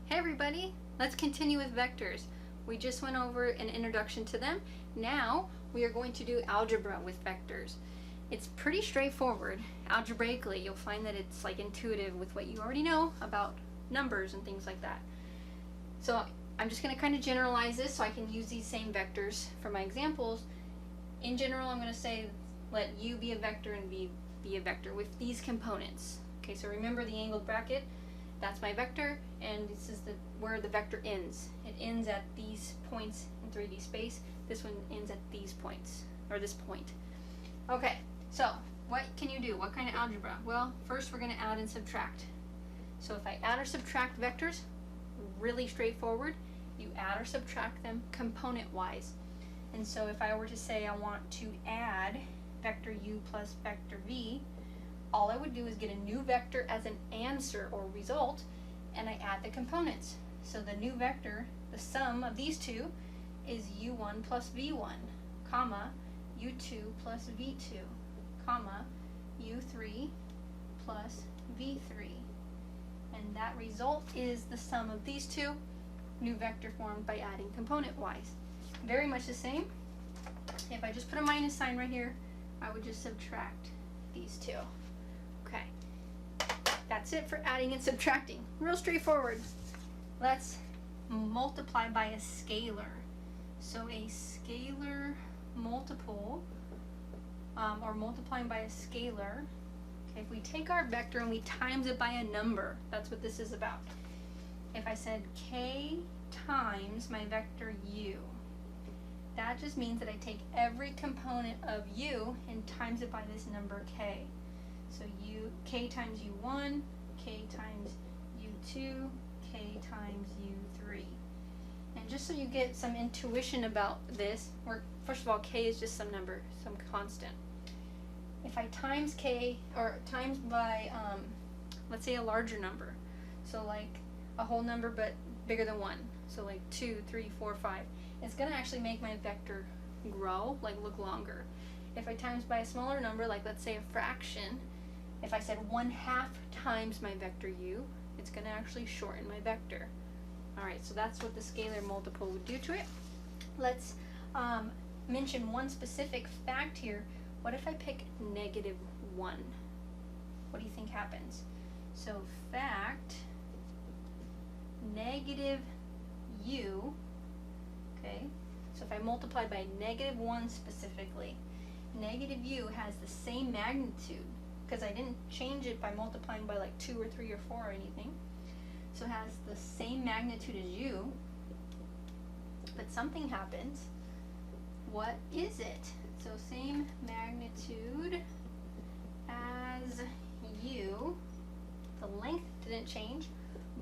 Hey everybody, let's continue with vectors. We just went over an introduction to them. Now we are going to do algebra with vectors. It's pretty straightforward. Algebraically, you'll find that it's like intuitive with what you already know about numbers and things like that. So I'm just going to kind of generalize this so I can use these same vectors for my examples. In general, I'm going to say let u be a vector and v be a vector with these components. Okay, so remember the angled bracket. That's my vector, and this is where the vector ends. It ends at these points in 3D space. This one ends at these points, or this point. Okay, so what can you do? What kind of algebra? Well, first we're going to add and subtract. So if I add or subtract vectors, really straightforward. You add or subtract them component-wise. And so if I were to say I want to add vector u plus vector v, all I would do is get a new vector as an answer or result, and I add the components. So the new vector, the sum of these two, is u1 plus v1, comma, u2 plus v2, comma, u3 plus v3. And that result is the sum of these two, new vector formed by adding component-wise. Very much the same. If I just put a minus sign right here, I would just subtract these two. Okay, that's it for adding and subtracting. Real straightforward. Let's multiply by a scalar. So a scalar multiple, or multiplying by a scalar, okay, if we take our vector and we times it by a number, that's what this is about. If I said k times my vector u, that just means that I take every component of u and times it by this number k. So k times u1, k times u2, k times u3. And just so you get some intuition about this, first of all, k is just some number, some constant. If I times k, or times by, let's say a larger number, so like a whole number but bigger than 1, so like 2, 3, 4, 5, it's going to actually make my vector grow, like look longer. If I times by a smaller number, like let's say a fraction, if I said 1/2 times my vector u, it's going to actually shorten my vector. Alright, so that's what the scalar multiple would do to it. Let's mention one specific fact here. What if I pick -1? What do you think happens? So fact, negative u, okay, so if I multiply by -1 specifically, negative u has the same magnitude, because I didn't change it by multiplying by like 2 or 3 or 4 or anything. So it has the same magnitude as u, but something happens. What is it? So same magnitude as u, the length didn't change,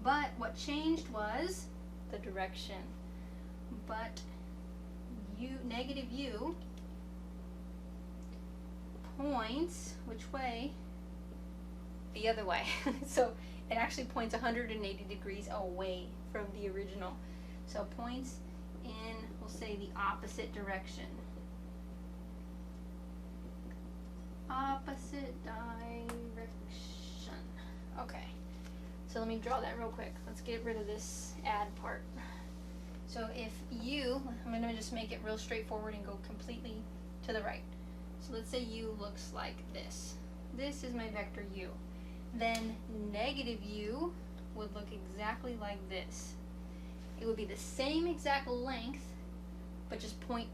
but what changed was the direction. But negative u points which way? The other way. So it actually points 180 degrees away from the original. So points in, we'll say, the opposite direction. Opposite direction. Okay. So let me draw that real quick. Let's get rid of this add part. So if u, I'm going to just make it real straightforward and go completely to the right. So let's say u looks like this. This is my vector u. Then negative u would look exactly like this. It would be the same exact length, but just point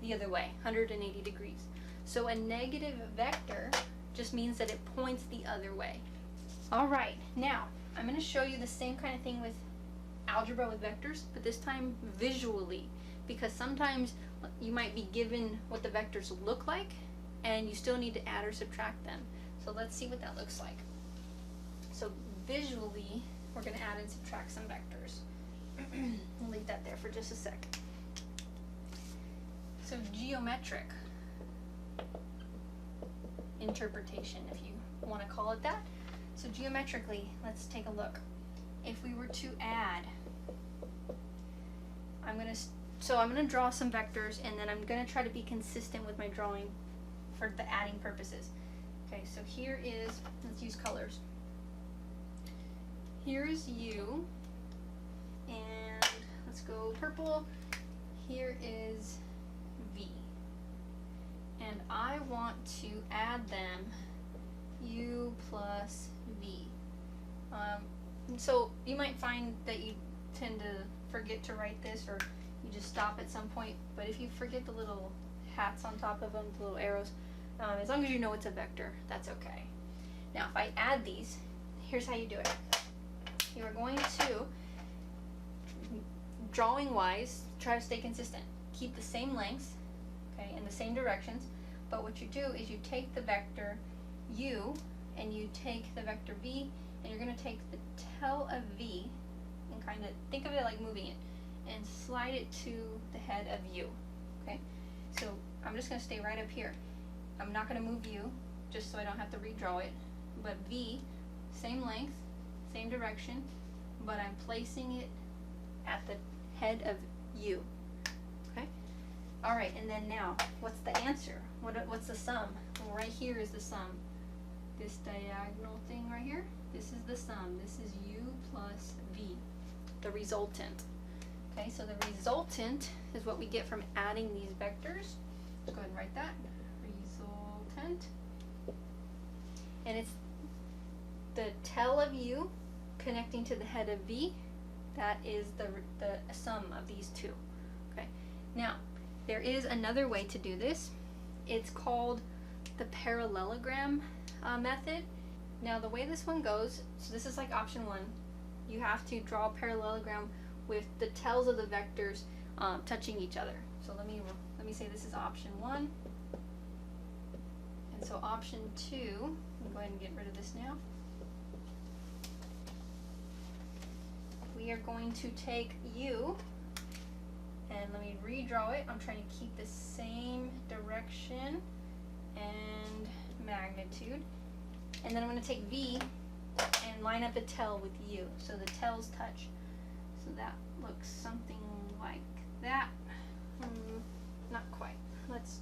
the other way, 180 degrees. So a negative vector just means that it points the other way. Alright, now I'm going to show you the same kind of thing with algebra with vectors, but this time visually, because sometimes you might be given what the vectors look like and you still need to add or subtract them. So let's see what that looks like. So visually, we're going to add and subtract some vectors. We'll leave that there for just a sec. So geometric interpretation, if you want to call it that. So geometrically, let's take a look. If we were to add, I'm going to draw some vectors, and then I'm going to try to be consistent with my drawing for the adding purposes. Okay, so here is, let's use colors. Here is u, purple, here is v. And I want to add them, u plus v. So you might find that you tend to forget to write this, or you just stop at some point, but if you forget the little hats on top of them, the little arrows, as long as you know it's a vector, that's okay. Now if I add these, here's how you do it. You are going to, drawing wise, try to stay consistent. Keep the same lengths, okay, in the same directions, but what you do is you take the vector u and you take the vector v, and you're going to take the tail of v and kind of think of it like moving it and slide it to the head of u. Okay, so I'm just going to stay right up here. I'm not going to move u just so I don't have to redraw it, but v, same length, same direction, but I'm placing it at the head of u. Okay, all right, and then now what's the answer? What's the sum? Well, right here is the sum. This diagonal thing right here, this is the sum. This is u plus v, the resultant. Okay, so the resultant is what we get from adding these vectors. Let's go ahead and write that. Resultant. And it's the tail of u connecting to the head of v. That is the sum of these two. Okay, now there is another way to do this. It's called the parallelogram method. Now the way this one goes, so this is like option 1. You have to draw a parallelogram with the tails of the vectors touching each other. So let me say this is option 1. And so option 2, I'll go ahead and get rid of this now. We are going to take u, and let me redraw it. I'm trying to keep the same direction and magnitude. And then I'm going to take v and line up the tail with u, so the tails touch. So that looks something like that. Not quite. Let's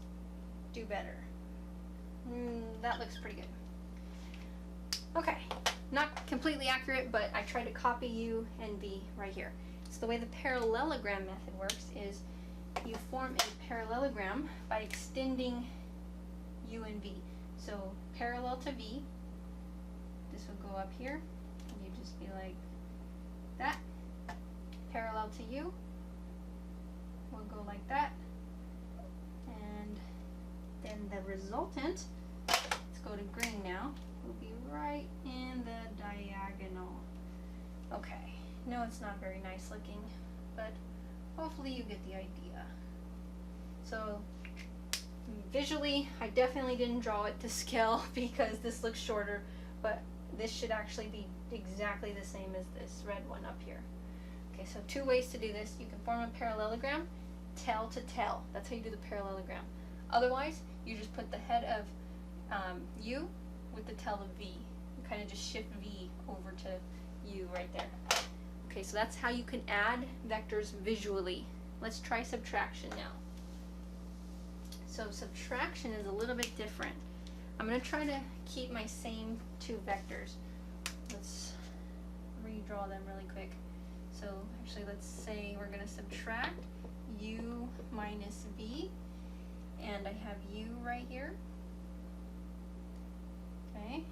do better. That looks pretty good. Okay, not completely accurate, but I tried to copy u and v right here. So the way the parallelogram method works is you form a parallelogram by extending u and v. So parallel to v, this will go up here, and you just be like that. Parallel to u will go like that, and then the resultant, let's go to green now, will be right in the diagonal. Okay, no, it's not very nice looking, but hopefully you get the idea. So visually, I definitely didn't draw it to scale because this looks shorter, but this should actually be exactly the same as this red one up here. Okay, so 2 ways to do this. You can form a parallelogram, tail to tail. That's how you do the parallelogram. Otherwise, you just put the head of u with the tail of v. You kind of just shift v over to u right there. Okay, so that's how you can add vectors visually. Let's try subtraction now. So subtraction is a little bit different. I'm going to try to keep my same 2 vectors. Let's redraw them really quick. So actually, let's say we're going to subtract u minus v, and I have u right here. Okay.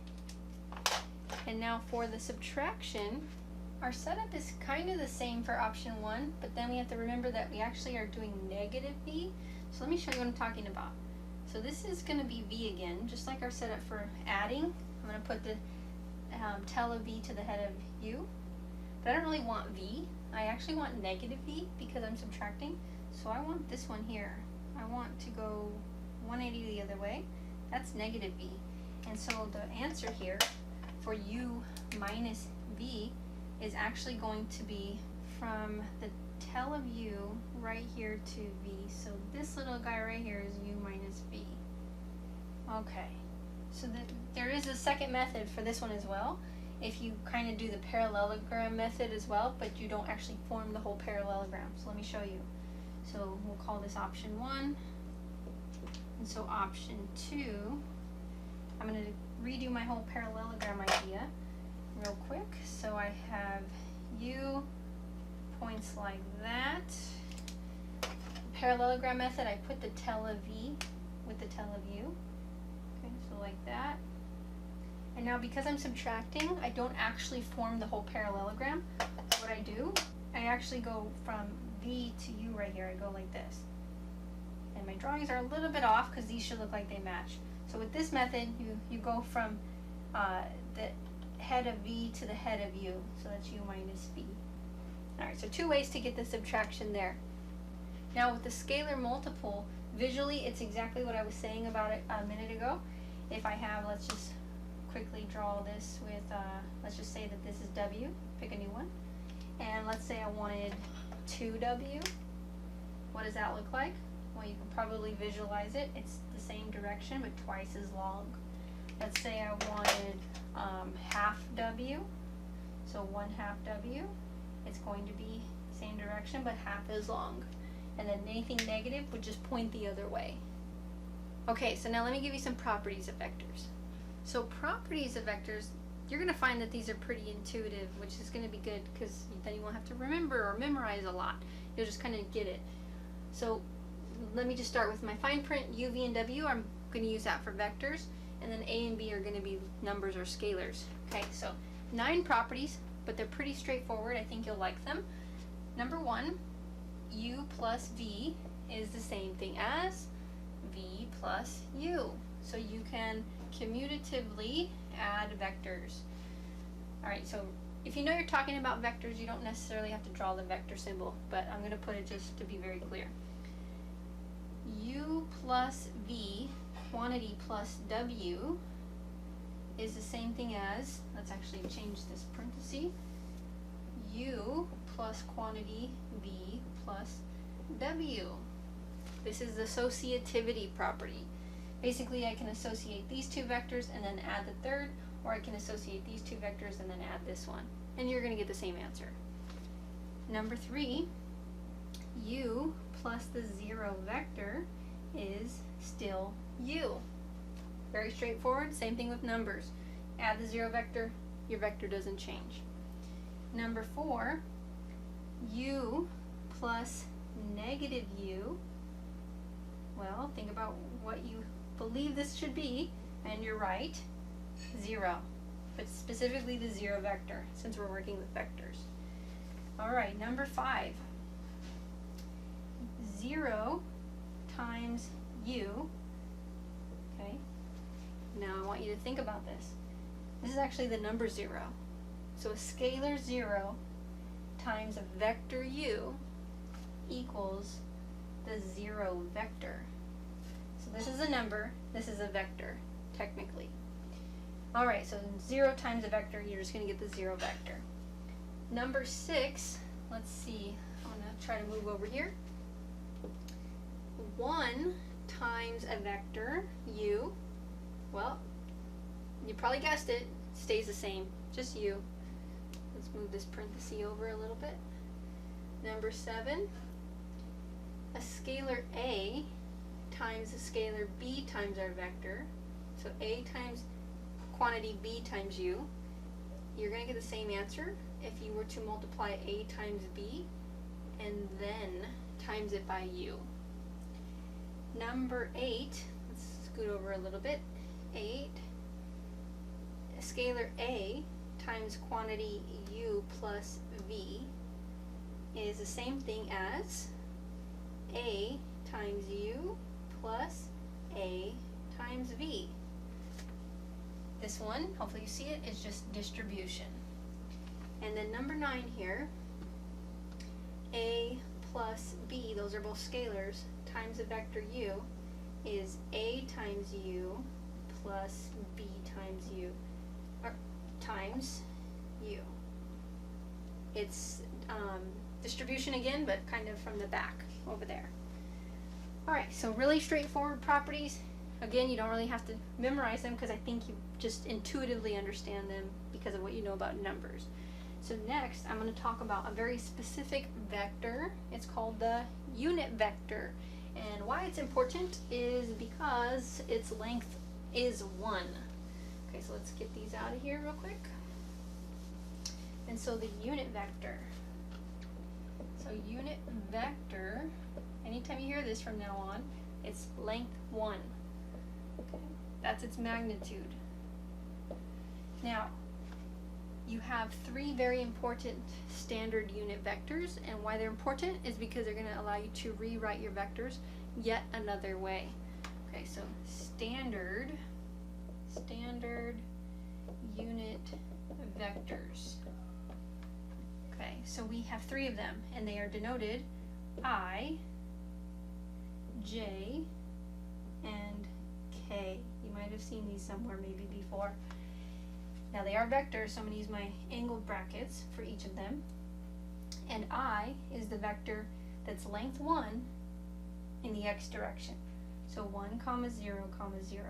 And now for the subtraction, our setup is kind of the same for option 1, but then we have to remember that we actually are doing negative v. So let me show you what I'm talking about. So this is going to be v again, just like our setup for adding. I'm going to put the tail of v to the head of u. But I don't really want v. I actually want negative v because I'm subtracting. So I want this one here. I want to go 180 the other way. That's negative v. And so the answer here for u minus v is actually going to be from the tail of u right here to v. So this little guy right here is u minus v. Okay. So there is a second method for this one as well. If you kind of do the parallelogram method as well, but you don't actually form the whole parallelogram. So let me show you. So we'll call this option 1. And so option 2, I'm going to redo my whole parallelogram idea real quick. So I have u points like that. parallelogram method, I put the tel of v with the tel of u. Okay, so like that. And now because I'm subtracting, I don't actually form the whole parallelogram. What I do, I actually go from v to u right here. I go like this. And my drawings are a little bit off because these should look like they match. So with this method, you go from the head of v to the head of u. So that's u minus v. Alright, so two ways to get the subtraction there. Now with the scalar multiple, visually it's exactly what I was saying about it a minute ago. If I have, let's just quickly draw this with, let's just say that this is w, pick a new one. And let's say I wanted 2w. What does that look like? Well, you can probably visualize it. It's the same direction, but twice as long. Let's say I wanted half w, so 1/2 w. It's going to be same direction, but half as long. And then anything negative would just point the other way. Okay, so now let me give you some properties of vectors. So properties of vectors, you're going to find that these are pretty intuitive, which is going to be good because then you won't have to remember or memorize a lot. You'll just kind of get it. So let me just start with my fine print. U, V, and W, I'm going to use that for vectors. And then A and B are going to be numbers or scalars. Okay, so 9 properties, but they're pretty straightforward. I think you'll like them. Number 1, U plus V is the same thing as V plus U. So you can commutatively add vectors. Alright, so if you know you're talking about vectors, you don't necessarily have to draw the vector symbol, but I'm going to put it just to be very clear. U plus V, quantity plus W, is the same thing as, let's actually change this parenthesis, U plus quantity V plus W. This is the associativity property. Basically, I can associate these two vectors and then add the third, or I can associate these two vectors and then add this one. And you're going to get the same answer. Number 3, U plus the 0 vector is still U. Very straightforward, same thing with numbers. Add the 0 vector, your vector doesn't change. Number 4, U plus negative U. Well, think about what you believe this should be, and you're right, 0. But specifically the 0 vector, since we're working with vectors. Alright, number 5. 0 times U. Okay. Now I want you to think about this. This is actually the number 0. So a scalar 0 times a vector U equals the 0 vector. So this is a number, this is a vector, technically. Alright, so 0 times a vector, you're just going to get the 0 vector. Number 6, let's see, I'm going to try to move over here. 1 times a vector, U, well, you probably guessed it, stays the same, just U. Let's move this parenthesis over a little bit. Number 7, a scalar A times a scalar B times our vector. So A times quantity B times U. You're going to get the same answer if you were to multiply A times B and then times it by U. Number 8, let's scoot over a little bit. 8, a scalar A times quantity U plus V is the same thing as A times U plus A times V. This one, hopefully you see it, is just distribution. And then number 9 here, A plus B, those are both scalars, times the vector U is A times U plus B times U, or times U. It's distribution again, but kind of from the back over there. Alright, so really straightforward properties. Again, you don't really have to memorize them because I think you just intuitively understand them because of what you know about numbers. So next, I'm going to talk about a very specific vector. It's called the unit vector. And why it's important is because its length is 1. Okay, so let's get these out of here real quick. And so the unit vector. So unit vector Anytime you hear this from now on, it's length 1. Okay. That's its magnitude. Now, you have 3 very important standard unit vectors, and why they're important is because they're going to allow you to rewrite your vectors yet another way. Okay, so standard unit vectors. Okay, so we have 3 of them, and they are denoted I, J, and K. You might have seen these somewhere maybe before. Now they are vectors, so I'm going to use my angled brackets for each of them. And I is the vector that's length 1 in the x direction. So 1, 0, 0.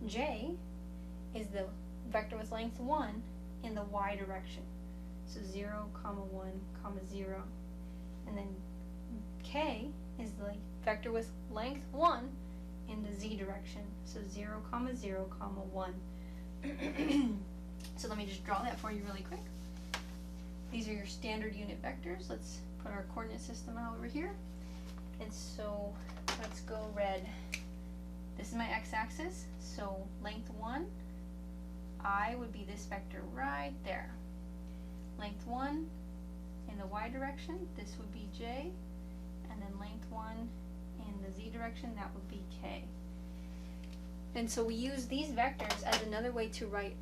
J is the vector with length 1 in the y direction. So 0, 1, 0. And then K is the vector with length 1 in the z direction. So 0, 0, 1. So let me just draw that for you really quick. These are your standard unit vectors. Let's put our coordinate system out over here. And so let's go red. This is my x-axis. So length 1, I would be this vector right there. Length 1 in the y direction, this would be j. And then length 1 in the z direction, that would be k. And so we use these vectors as another way to write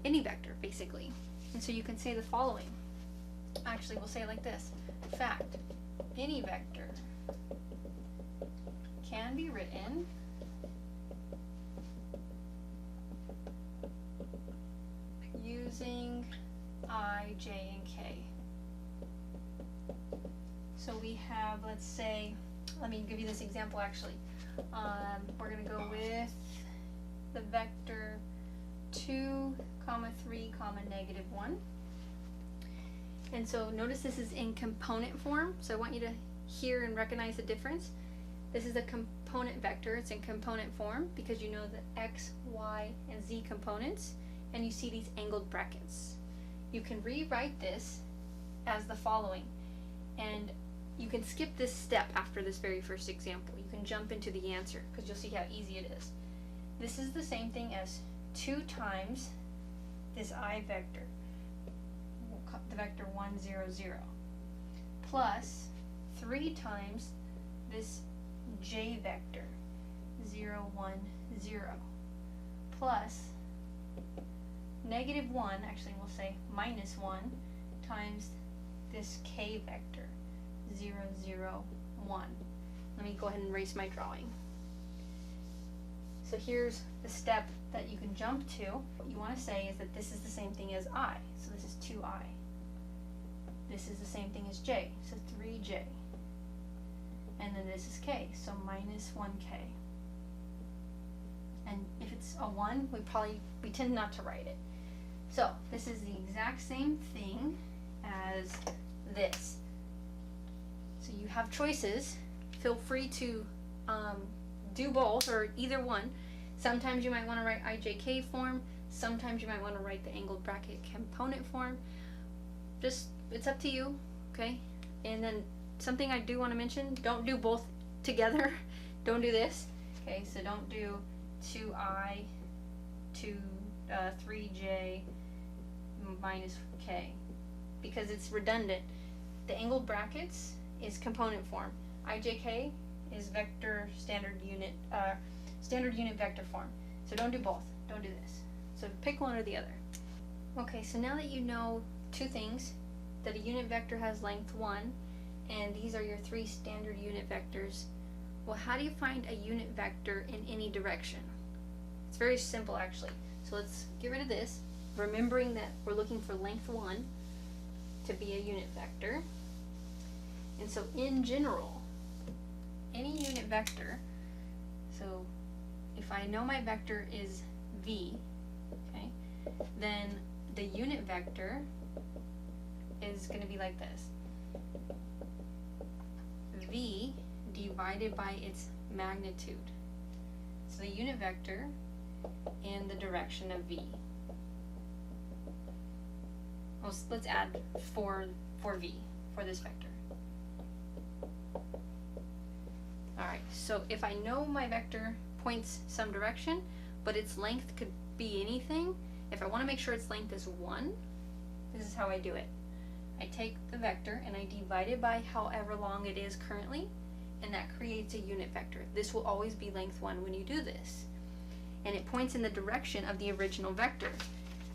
any vector, basically. And so you can say the following. Actually, we'll say it like this. Fact, any vector can be written using I, j, and k. So we have, let's say, let me give you this example actually. We're going to go with the vector 2, 3, -1. And so notice this is in component form, so I want you to hear and recognize the difference. This is a component vector, it's in component form because you know the x, y, and z components, and you see these angled brackets. You can rewrite this as the following, and you can skip this step after this very first example. You can jump into the answer because you'll see how easy it is. This is the same thing as 2 times this I vector, the vector 1, 0, 0, plus 3 times this j vector, 0, 1, 0, plus -1, actually we'll say -1 times this k vector, 0, 0, 1. Let me go ahead and erase my drawing. So here's the step that you can jump to. What you want to say is that this is the same thing as I. So this is 2I. This is the same thing as j. So 3j. And then this is k. So -1k. And if it's a 1, we tend not to write it. So this is the exact same thing as this. So you have choices. Feel free to do both or either one. Sometimes you might want to write IJK form. Sometimes you might want to write the angled bracket component form. Just, it's up to you, okay? And then something I do want to mention, don't do both together. Don't do this, okay? So don't do 2I, 3j -k, because it's redundant. The angled brackets is component form. IJK is vector standard unit vector form. So don't do both. Don't do this. So pick one or the other. Okay, so now that you know 2 things, that a unit vector has length 1, and these are your 3 standard unit vectors, well, how do you find a unit vector in any direction? It's very simple actually. So let's get rid of this, remembering that we're looking for length 1 to be a unit vector. And so in general, any unit vector, so if I know my vector is v, okay, then the unit vector is going to be like this. V divided by its magnitude. So the unit vector in the direction of v. Well, let's add for v, for this vector. Alright, so if I know my vector points some direction, but its length could be anything, if I want to make sure its length is 1, this is how I do it. I take the vector and I divide it by however long it is currently, and that creates a unit vector. This will always be length 1 when you do this. And it points in the direction of the original vector.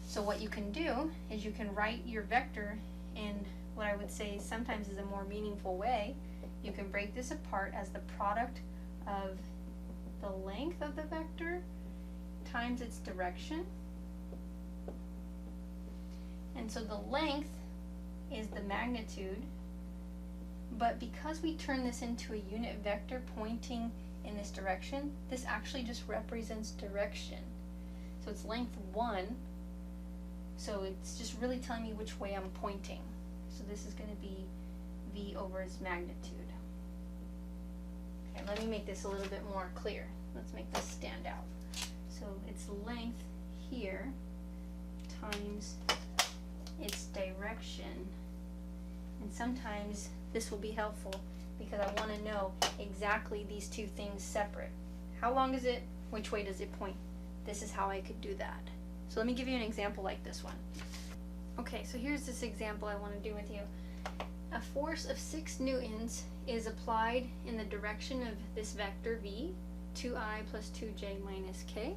So what you can do is you can write your vector in what I would say sometimes is a more meaningful way. You can break this apart as the product of the length of the vector times its direction. And so the length is the magnitude, but because we turn this into a unit vector pointing in this direction, this actually just represents direction. So it's length 1, so it's just really telling me which way I'm pointing. So this is going to be v over its magnitude. Okay, let me make this a little bit more clear. Let's make this stand out. So it's length here times its direction. And sometimes this will be helpful because I want to know exactly these two things separate. How long is it? Which way does it point? This is how I could do that. So let me give you an example like this one. Okay, so here's this example I want to do with you. A force of 6 newtons is applied in the direction of this vector v, 2I plus 2j minus k.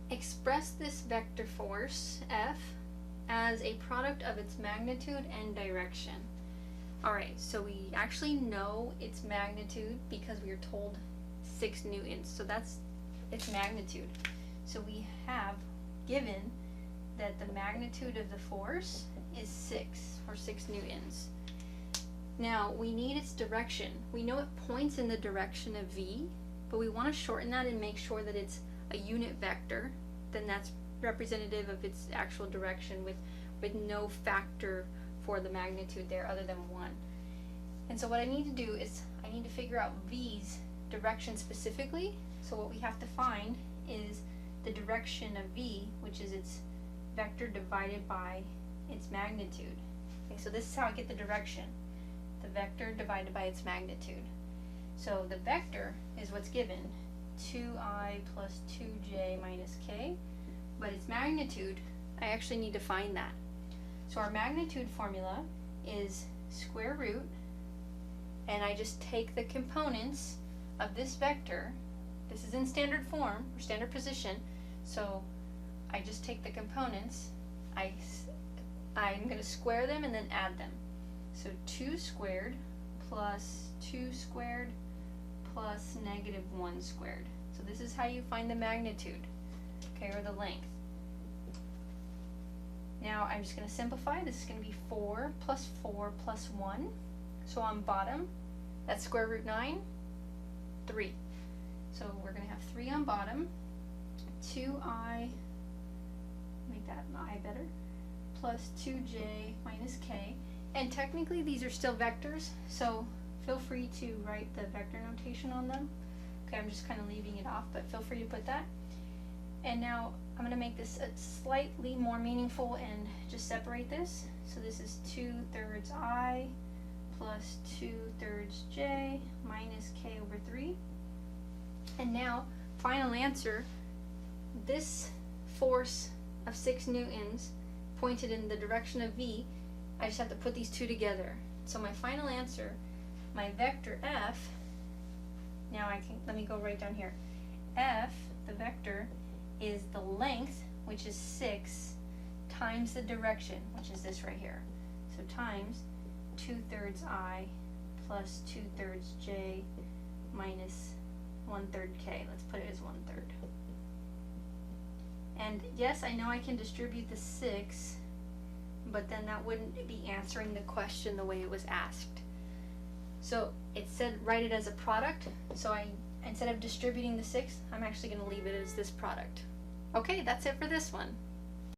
Express this vector force F as a product of its magnitude and direction. Alright, so we actually know its magnitude because we are told 6 newtons. So that's its magnitude. So we have given that the magnitude of the force is 6, or 6 newtons. Now, we need its direction. We know it points in the direction of v, but we want to shorten that and make sure that it's a unit vector. Then that's representative of its actual direction with no factor for the magnitude there other than 1. And so what I need to do is I need to figure out v's direction specifically. So what we have to find is the direction of v, which is its vector divided by its magnitude. Okay, so this is how I get the direction. The vector divided by its magnitude. So the vector is what's given, 2I plus 2j minus k, but its magnitude, I actually need to find that. So our magnitude formula is square root, and I just take the components of this vector. This is in standard form, or standard position, so I just take the components, I'm going to square them and then add them. So 2 squared plus 2 squared plus negative 1 squared. So this is how you find the magnitude, okay, or the length. Now I'm just going to simplify. This is going to be 4 plus 1. So on bottom, that's square root 9, 3. So we're going to have 3 on bottom, 2I, make that an I better, plus 2j minus k. And technically these are still vectors, so feel free to write the vector notation on them. Okay, I'm just kind of leaving it off, but feel free to put that. And now I'm going to make this slightly more meaningful and just separate this. So this is 2/3 I plus 2/3 j minus k over 3. And now, final answer, this force of 6 newtons pointed in the direction of v, I just have to put these two together. So my final answer, my vector f, now let me go right down here. F, the vector, is the length, which is 6, times the direction, which is this right here. So times 2/3 I plus 2/3 j minus 1/3 k. Let's put it as 1/3. And yes, I know I can distribute the 6, but then that wouldn't be answering the question the way it was asked. So it said write it as a product, so instead of distributing the 6, I'm actually going to leave it as this product. Okay, that's it for this one.